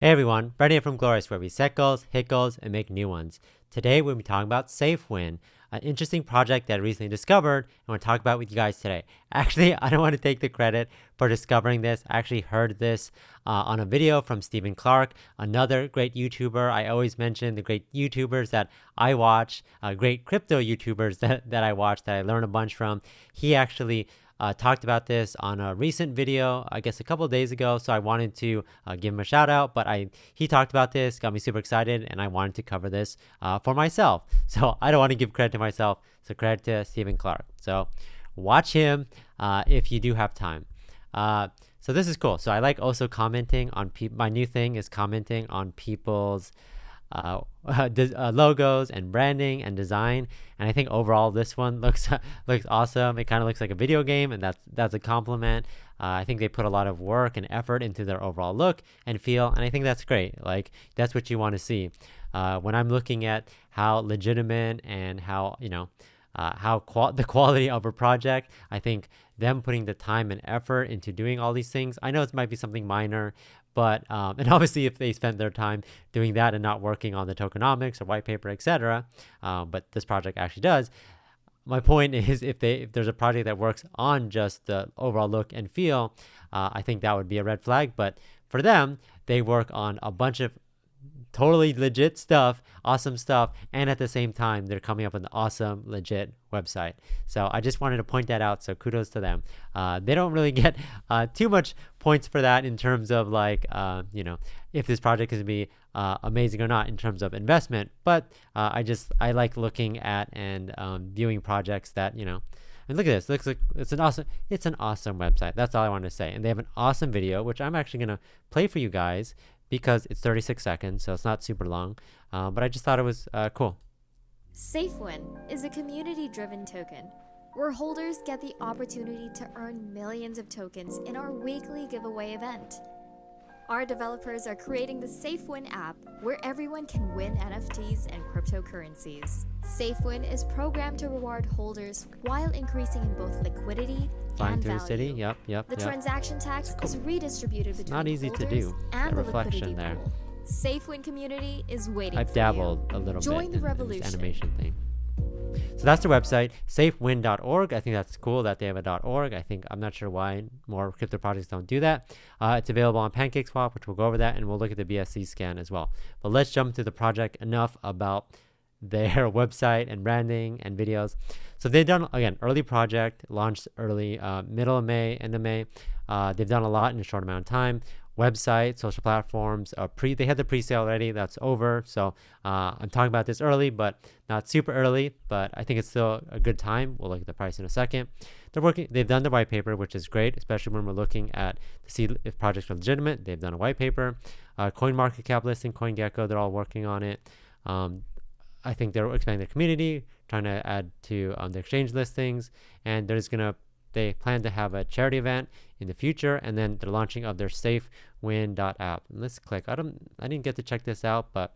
Hey everyone, Brandon here from Goalorious, where we set goals, hit goals, and make new ones. Today we'll be talking about safewin, an interesting project that I recently discovered and want to talk about with you guys today. Actually, I don't want to take the credit for discovering this. I actually heard this on a video from Stephen Clark, another great YouTuber. I always mention the great YouTubers that I watch, great crypto YouTubers that I watch, that I learn a bunch from. He actually talked about this on a recent video, I guess a couple of days ago, so I wanted to give him a shout out, but he talked about this, got me super excited, and I wanted to cover this for myself. So I don't want to give credit to myself, so credit to Stephen Clark. So watch him if you do have time. So this is cool. So I like also commenting on my new thing is commenting on people's logos and branding and design, and I think overall this one looks awesome. It kind of looks like a video game, and that's a compliment. I think they put a lot of work and effort into their overall look and feel, and I think that's great. Like, that's what you want to see. When I'm looking at how legitimate and how the quality of a project, I think them putting the time and effort into doing all these things, I know it might be something minor, but and obviously if they spent their time doing that and not working on the tokenomics or white paper, etc., but this project actually does. My point is, if there's a project that works on just the overall look and feel, I think that would be a red flag. But for them, they work on a bunch of totally legit stuff, awesome stuff, and at the same time they're coming up with an awesome legit website. So I just wanted to point that out, so kudos to them. They don't really get too much points for that in terms of like if this project is gonna be amazing or not in terms of investment, but I like looking at and viewing projects that and look at this. Looks like it's an awesome website. That's all I wanted to say. And they have an awesome video, which I'm actually gonna play for you guys because it's 36 seconds, so it's not super long. But I just thought it was cool. safewin is a community-driven token where holders get the opportunity to earn millions of tokens in our weekly giveaway event. Our developers are creating the safewin app where everyone can win NFTs and cryptocurrencies. Safewin is programmed to reward holders while increasing in both liquidity and value. City, yep. The transaction tax is redistributed between not easy to holders do. and The the liquidity reflection there. pool. Safewin community is waiting I've for dabbled you. a little Join bit the in this revolution. animation thing. So that's the website, safewin.org. I think that's cool that they have a .org. I'm not sure why more crypto projects don't do that. It's available on PancakeSwap, which we'll go over that, and we'll look at the BSC scan as well. But let's jump to the project. Enough about their website and branding and videos. So they've done, again, early project, launched early, middle of May, end of May. They've done a lot in a short amount of time. Website, social platforms, they had the pre-sale already. That's over. So I'm talking about this early, but not super early, but I think it's still a good time. We'll look at the price in a second. They've done the white paper, which is great, especially when we're looking at to see if projects are legitimate. They've done a white paper. CoinMarketCap listing, CoinGecko, they're all working on it. I think they're expanding their community, trying to add to the exchange listings, and they plan to have a charity event in the future, and then the launching of their safewin.app. Let's click. I didn't get to check this out, but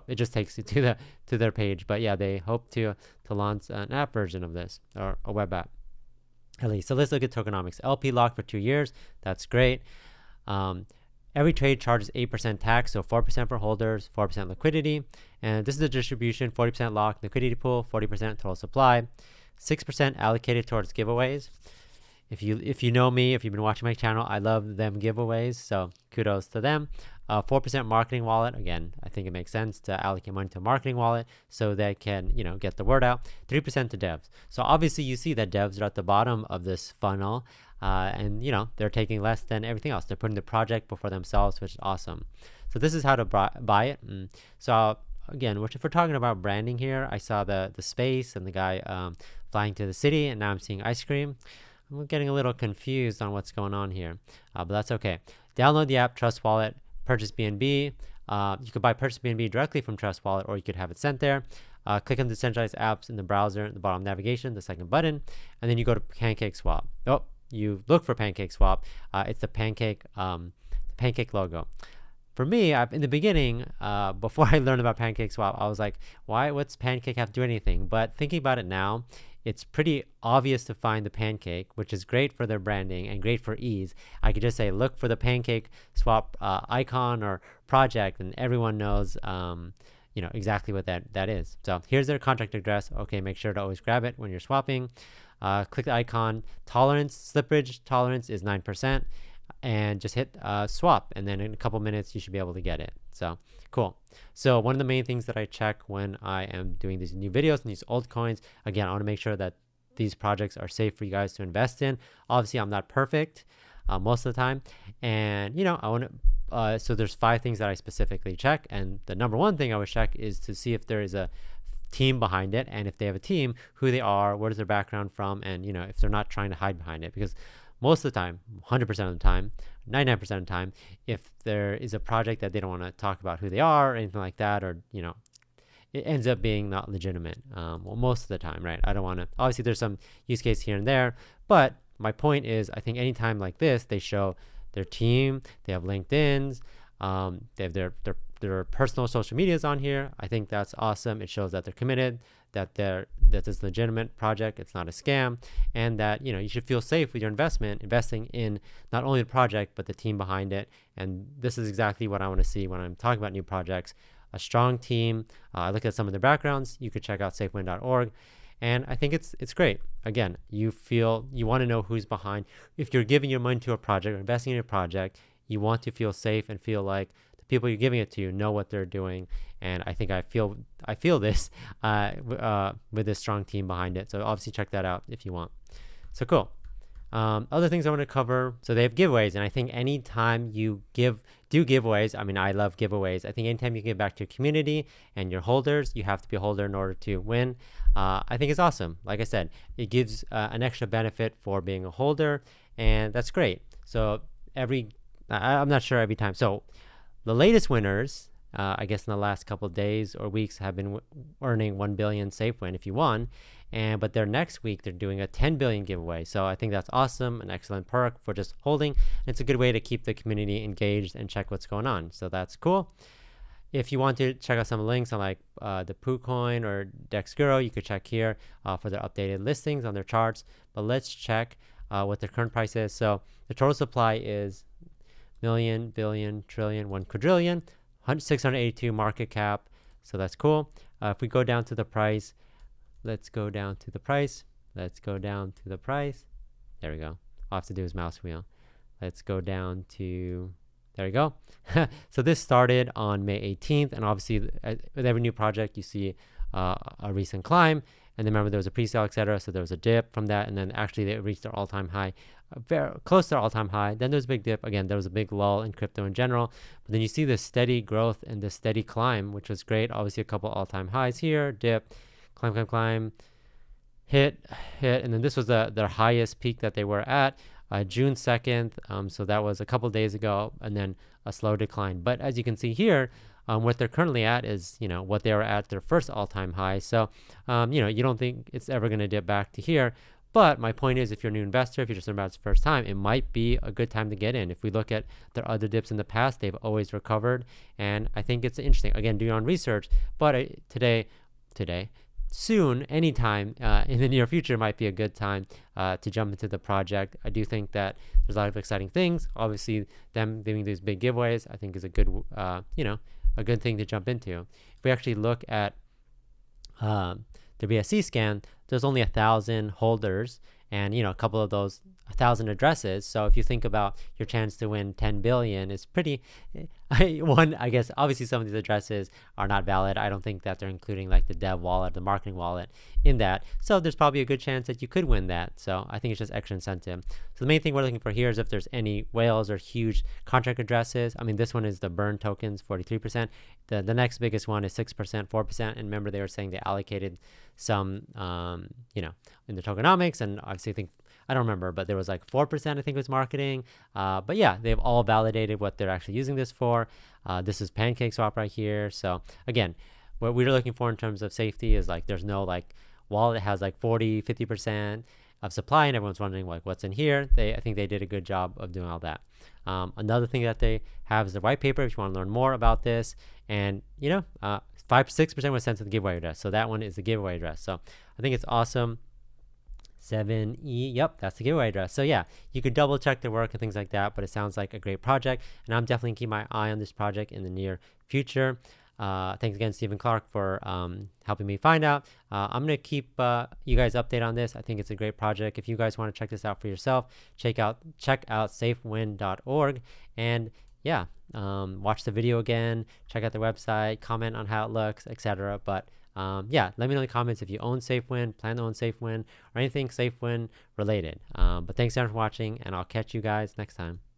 it just takes you to their page. But yeah, they hope to launch an app version of this, or a web app at least. So let's look at tokenomics. LP lock for 2 years. That's great. Every trade charges 8% tax, so 4% for holders, 4% liquidity. And this is the distribution: 40% lock liquidity pool, 40% total supply, 6% allocated towards giveaways. If you know me, if you've been watching my channel, I love them giveaways, so kudos to them. 4% marketing wallet. Again, I think it makes sense to allocate money to a marketing wallet so they can get the word out. 3% to devs. So obviously you see that devs are at the bottom of this funnel, and they're taking less than everything else. They're putting the project before themselves, which is awesome. So this is how to buy it. So again, if we're talking about branding here, I saw the space and the guy flying to the city, and now I'm seeing ice cream. I'm getting a little confused on what's going on here, but that's okay. Download the app, Trust Wallet, purchase BNB. You could buy purchase BNB directly from Trust Wallet, or you could have it sent there. Click on decentralized apps in the browser, at the bottom navigation, the second button, and then you go to PancakeSwap. You look for PancakeSwap. It's the Pancake logo. For me, in the beginning, before I learned about PancakeSwap, I was like, what's Pancake have to do anything? But thinking about it now, it's pretty obvious to find the pancake, which is great for their branding and great for ease. I could just say, look for the pancake swap icon or project, and everyone knows exactly what that is. So here's their contract address. Okay, make sure to always grab it when you're swapping. Click the icon. Slippage tolerance is 9%, and just hit swap, and then in a couple minutes you should be able to get it. So cool. So one of the main things that I check when I am doing these new videos and these altcoins, again, I want to make sure that these projects are safe for you guys to invest in. Obviously, I'm not perfect most of the time, and I want to. So there's 5 things that I specifically check, and the number one thing I would check is to see if there is a team behind it, and if they have a team, who they are, what is their background from, and if they're not trying to hide behind it. Because most of the time, 100% of the time, 99% of the time, if there is a project that they don't want to talk about who they are or anything like that, or it ends up being not legitimate. Well, most of the time, right? I don't want to. Obviously, there's some use case here and there, but my point is, I think anytime like this, they show their team, they have LinkedIn's, they have their personal social medias on here. I think that's awesome. It shows that they're committed, that it's a legitimate project, it's not a scam, and that you should feel safe with your investing in not only the project but the team behind it. And this is exactly what I want to see when I'm talking about new projects: a strong team. I look at some of their backgrounds. You could check out safewin.org. And I think it's great. Again, you want to know who's behind. If you're giving your money to a project or investing in a project, you want to feel safe and feel like the people you're giving it to know what they're doing. And I think I feel this with this strong team behind it. So obviously check that out if you want. So cool. Other things I want to cover. So they have giveaways, and I think anytime you do giveaways, I mean, I love giveaways. I think anytime you give back to your community and your holders, you have to be a holder in order to win. I think it's awesome. Like I said, it gives an extra benefit for being a holder, and that's great. So I'm not sure every time. So the latest winners, I guess in the last couple of days or weeks, have been earning 1 billion SafeWin if you won. But their next week, they're doing a 10 billion giveaway. So I think that's awesome, an excellent perk for just holding. It's a good way to keep the community engaged and check what's going on. So that's cool. If you want to check out some links on like the PooCoin or Dexguro, you could check here for their updated listings on their charts. But let's check what their current price is. So the total supply is million, billion, trillion, 1 quadrillion, 682 market cap. So that's cool. If we go down to the price, let's go down to the price. Let's go down to the price. There we go. All I have to do is mouse wheel. Let's go down to, there we go. So this started on May 18th. And obviously with every new project, you see a recent climb. And then remember, there was a pre-sale, etc. So there was a dip from that. And then actually they reached their all-time high, very close to their all-time high. Then there's a big dip. Again, there was a big lull in crypto in general. But then you see this steady growth and this steady climb, which was great. Obviously a couple all-time highs here, dip, climb, hit. And then this was their highest peak that they were at June 2nd. So that was a couple days ago, and then a slow decline. But as you can see here, what they're currently at is, what they were at their first all-time high. So, you don't think it's ever going to dip back to here. But my point is, if you're a new investor, if you're just learning about it the first time, it might be a good time to get in. If we look at their other dips in the past, they've always recovered. And I think it's interesting. Again, do your own research. But soon, anytime in the near future might be a good time to jump into the project. I do think that there's a lot of exciting things. Obviously, them doing these big giveaways, I think is a good, a good thing to jump into. If we actually look at the BSC scan, there's only 1,000 holders, and a couple of those 1,000 addresses. So if you think about your chance to win 10 billion is pretty I guess obviously some of these addresses are not valid. I don't think that they're including like the dev wallet, the marketing wallet in that. So there's probably a good chance that you could win that. So I think it's just extra incentive. So the main thing we're looking for here is if there's any whales or huge contract addresses. I mean, this one is the burn tokens, 43%. The next biggest one is 6%, 4%. And remember, they were saying they allocated some, in the tokenomics, and obviously I don't remember, but there was like 4% I think was marketing. But yeah, they've all validated what they're actually using this for. This is Pancake Swap right here. So again, what we're looking for in terms of safety is like there's no like wallet that has like 40, 50% of supply, and everyone's wondering like what's in here. I think they did a good job of doing all that. Another thing that they have is the white paper if you want to learn more about this. And 6% was sent to the giveaway address. So that one is the giveaway address. So I think it's awesome. 7E. Yep, that's the giveaway address. So yeah, you could double check the work and things like that, but it sounds like a great project, and I'm definitely keep my eye on this project in the near future. Thanks again, Stephen Clark, for helping me find out. I'm going to keep you guys updated on this. I think it's a great project. If you guys want to check this out for yourself, check out safewin.org. And yeah, watch the video again, check out the website, comment on how it looks, etc. But yeah, let me know in the comments if you own SafeWin, plan to own SafeWin, or anything SafeWin related. But thanks again for watching, and I'll catch you guys next time.